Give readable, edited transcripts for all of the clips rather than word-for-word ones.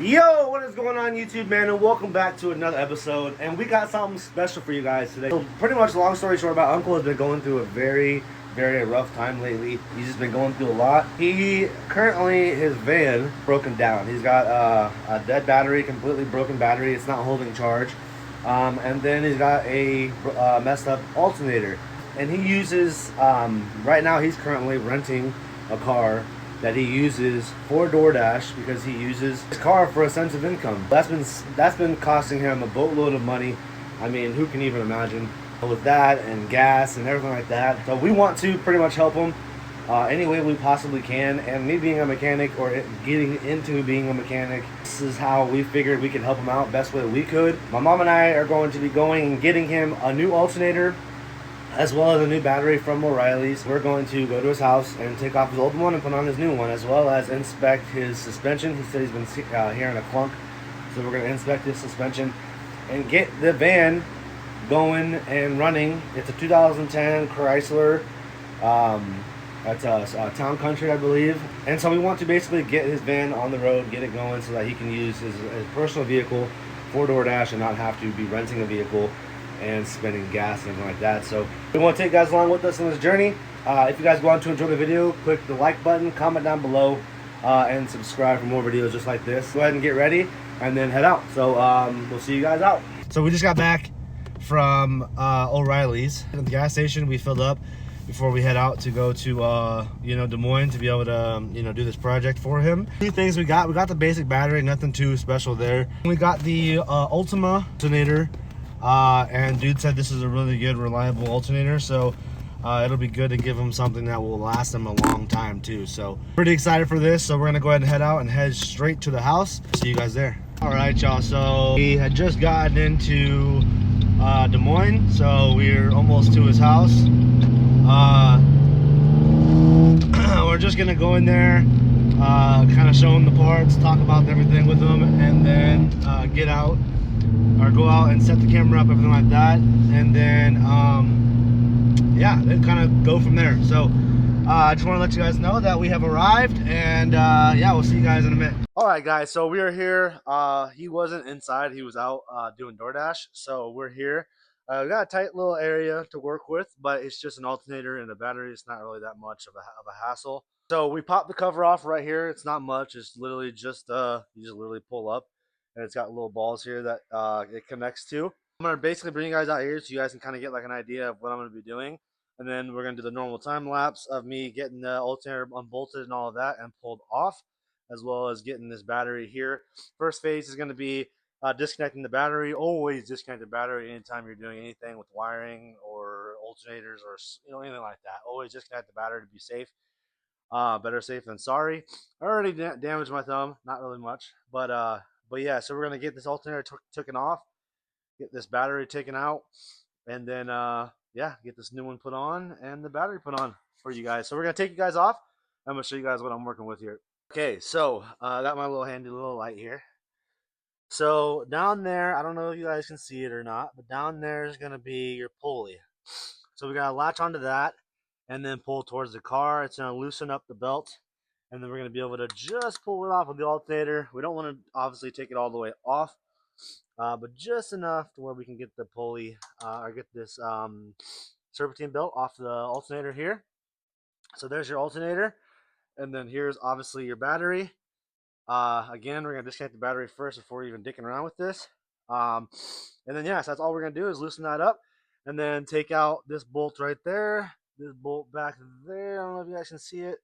Yo, what is going on YouTube, man, and welcome back to another episode. And we got something special for you guys today. So pretty much, long story short, my uncle has been going through a very rough time lately. He's just been going through a lot. His van broken down. He's got a dead battery, completely broken battery. It's not holding charge. And then he's got a messed up alternator. And he uses, right now he's currently renting a car that he uses for DoorDash because he uses his car for a sense of income. That's been costing him a boatload of money. I mean, who can even imagine with that and gas and everything like that. So we want to pretty much help him any way we possibly can. And me being a mechanic or getting into being a mechanic, this is how we figured we could help him out best way we could. My mom and I are going to be going and getting him a new alternator as well as a new battery from O'Reilly's. We're going to go to his house and take off his old one and put on his new one, as well as inspect his suspension. He said he's been hearing a clunk, so we're going to inspect his suspension and get the van going and running. It's a 2010 Chrysler. That's a town country, I believe. And so we want to basically get his van on the road, get it going so that he can use his personal vehicle for DoorDash and not have to be renting a vehicle and spending gas and everything like that. So we want to take you guys along with us on this journey. If you guys want to enjoy the video, click the like button, comment down below, and subscribe for more videos just like this. Go ahead and get ready and then head out. So we'll see you guys out. So we just got back from O'Reilly's at the gas station. We filled up before we head out to go to Des Moines to be able to do this project for him. Two things we got the basic battery, nothing too special there. We got the Ultima alternator. And dude said this is a really good, reliable alternator, so it'll be good to give him something that will last him a long time too. So pretty excited for this. So we're gonna go ahead and head out and head straight to the house. See you guys there. All right, y'all. So we had just gotten into Des Moines, so we're almost to his house. We're just gonna go in there, kind of show him the parts, talk about everything with him, and then get out. Or go out and set the camera up, everything like that, and then yeah, then kind of go from there. So I just want to let you guys know that we have arrived, and yeah, we'll see you guys in a minute. All right, guys, so we are here. He wasn't inside, he was out doing DoorDash, so we're here. We got a tight little area to work with, but it's just an alternator and a battery. It's not really that much of a hassle. So we popped the cover off right here. It's not much. It's literally just you just literally pull up, and it's got little balls here that it connects to. I'm going to basically bring you guys out here so you guys can kind of get like an idea of what I'm going to be doing. And then we're going to do the normal time lapse of me getting the alternator unbolted and all of that and pulled off, as well as getting this battery here. First phase is going to be disconnecting the battery. Always disconnect the battery anytime you're doing anything with wiring or alternators or anything like that. Always disconnect the battery to be safe. Better safe than sorry. I already damaged my thumb, not really much, but yeah, so we're gonna get this alternator taken off, get this battery taken out, and then yeah, get this new one put on and the battery put on for you guys. So we're gonna take you guys off. I'm gonna show you guys what I'm working with here. Okay, so I got my little handy little light here. So down there, I don't know if you guys can see it or not, but down there is gonna be your pulley. So we gotta latch onto that and then pull towards the car. It's gonna loosen up the belt, and then we're going to be able to just pull it off with the alternator. We don't want to obviously take it all the way off, but just enough to where we can get the pulley or get this serpentine belt off the alternator here. So there's your alternator, and then here's obviously your battery. Again, we're going to disconnect the battery first before even dicking around with this. And then yeah, so that's all we're going to do is loosen that up and then take out this bolt right there, this bolt back there. I don't know if you guys can see it.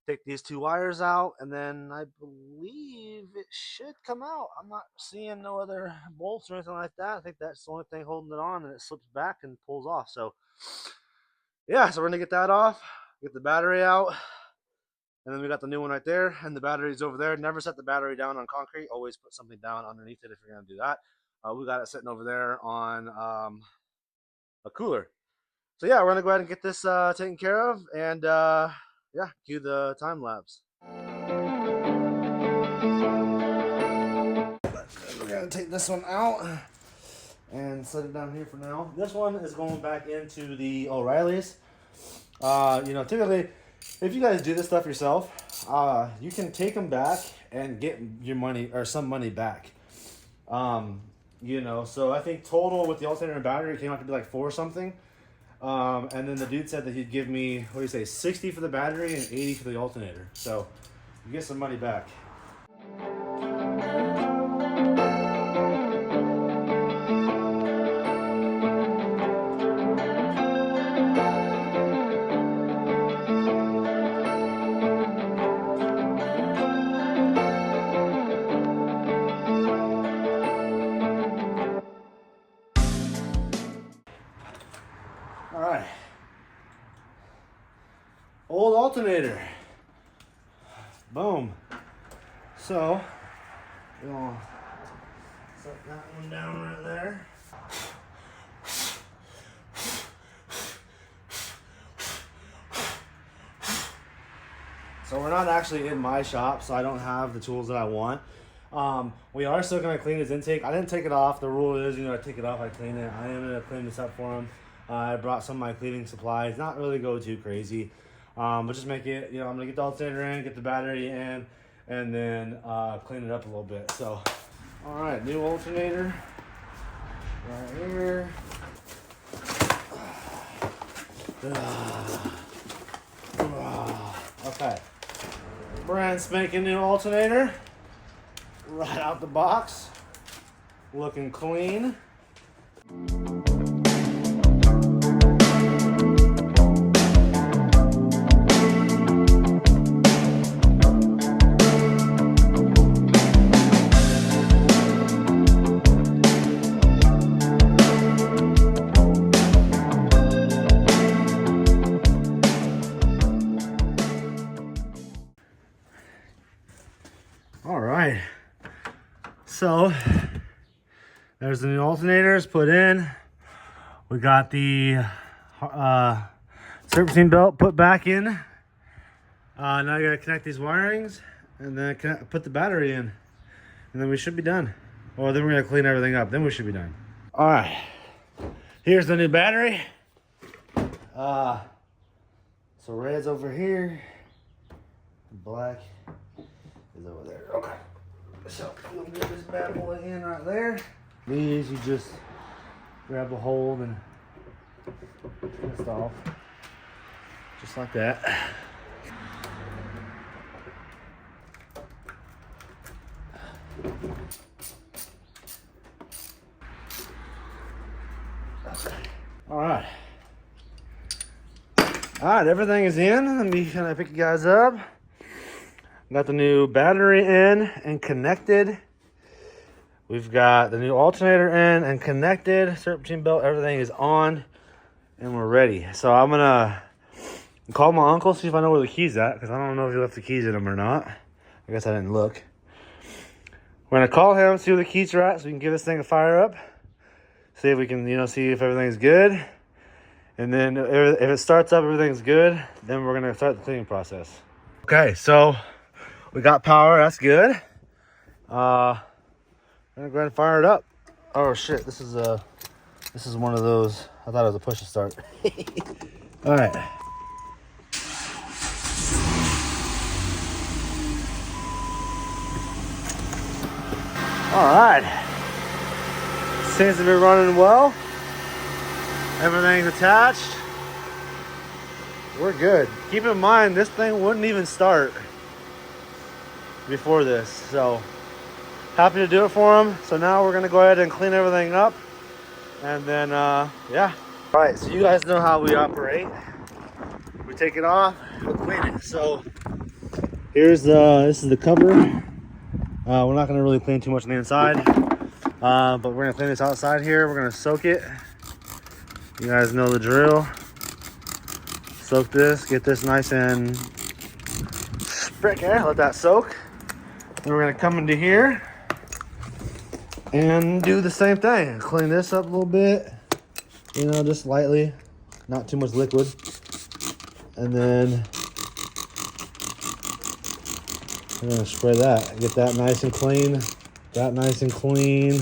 Take these two wires out, and then I believe it should come out. I'm not seeing no other bolts or anything like that. I think that's the only thing holding it on, and it slips back and pulls off. So yeah, so we're gonna get that off, get the battery out, and then we got the new one right there, and the battery's over there. Never set the battery down on concrete. Always put something down underneath it if you're gonna do that. We got it sitting over there on a cooler. So yeah, we're gonna go ahead and get this taken care of, and yeah, cue the time lapse. We're gonna take this one out and set it down here for now. This one is going back into the O'Reilly's. Typically, if you guys do this stuff yourself, you can take them back and get your money or some money back. You know, so I think total with the alternator and battery came out to be like 4 something. And then the dude said that he'd give me, what do you say, 60 for the battery and 80 for the alternator. So you get some money back. All right. Old alternator. Boom. So, we're gonna set that one down right there. So we're not actually in my shop, so I don't have the tools that I want. We are still gonna clean his intake. I didn't take it off. The rule is, you know, I take it off, I clean it. I am gonna clean this up for him. I brought some of my cleaning supplies. Not really go too crazy, but just make it, you know, I'm gonna get the alternator in, get the battery in, and then clean it up a little bit. So, all right, new alternator right here. Okay, brand spanking new alternator, right out the box, looking clean. All right, so there's the new alternators put in. We got the serpentine belt put back in. Now you gotta connect these wirings and then put the battery in, and then we should be done. Or then we're gonna clean everything up, then we should be done. All right, here's the new battery. So red's over here, black is over there. Okay, so we'll get this bad boy in right there. These you just grab the hold and twist off, just like that. All right. All right, everything is in. Let me kind of pick you guys up. Got the new battery in and connected. We've got the new alternator in and connected. Serpentine belt, everything is on and we're ready. So I'm gonna call my uncle, see if I know where the key's at, because I don't know if he left the keys in him or not. I guess I didn't look. We're gonna call him, see where the keys are at, so we can give this thing a fire up. See if we can, you know, see if everything's good. And then if it starts up, everything's good, then we're gonna start the cleaning process. Okay, so we got power, that's good. I'm gonna go ahead and fire it up. Oh shit, this is one of those, I thought it was a push to start. All right. All right. Seems to be running well. Everything's attached. We're good. Keep in mind, this thing wouldn't even start before this. So happy to do it for him. So now we're gonna go ahead and clean everything up. And then, yeah. All right, so you guys know how we operate. We take it off, we'll clean it. So here's this is the cover. We're not gonna really clean too much on the inside. But we're gonna clean this outside here. We're gonna soak it. You guys know the drill. Soak this, get this nice and let that soak. Then we're gonna come into here and do the same thing. Clean this up a little bit, you know, just lightly, not too much liquid. And then we're gonna spray that, get that nice and clean. That nice and clean.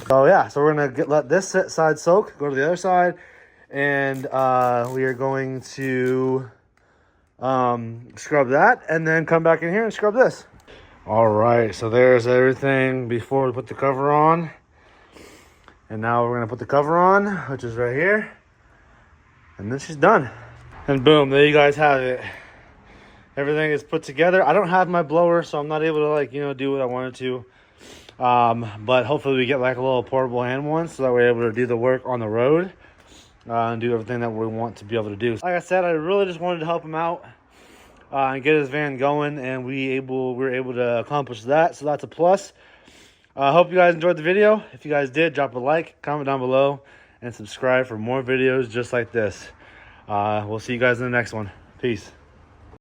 So yeah, so we're gonna let this side soak, go to the other side, and we are going to scrub that, and then come back in here and scrub this. All right, so there's everything before we put the cover on. And now we're gonna put the cover on, which is right here. And this is done. And boom, there you guys have it. Everything is put together. I don't have my blower, so I'm not able to, like, you know, do what I wanted to. But hopefully we get like a little portable hand one, so that we're able to do the work on the road and do everything that we want to be able to do. Like I said, I really just wanted to help him out and get his van going, and we were able to accomplish that, so that's a plus. I hope you guys enjoyed the video. If you guys did, drop a like, comment down below, and subscribe for more videos just like this. We'll see you guys in the next one. Peace.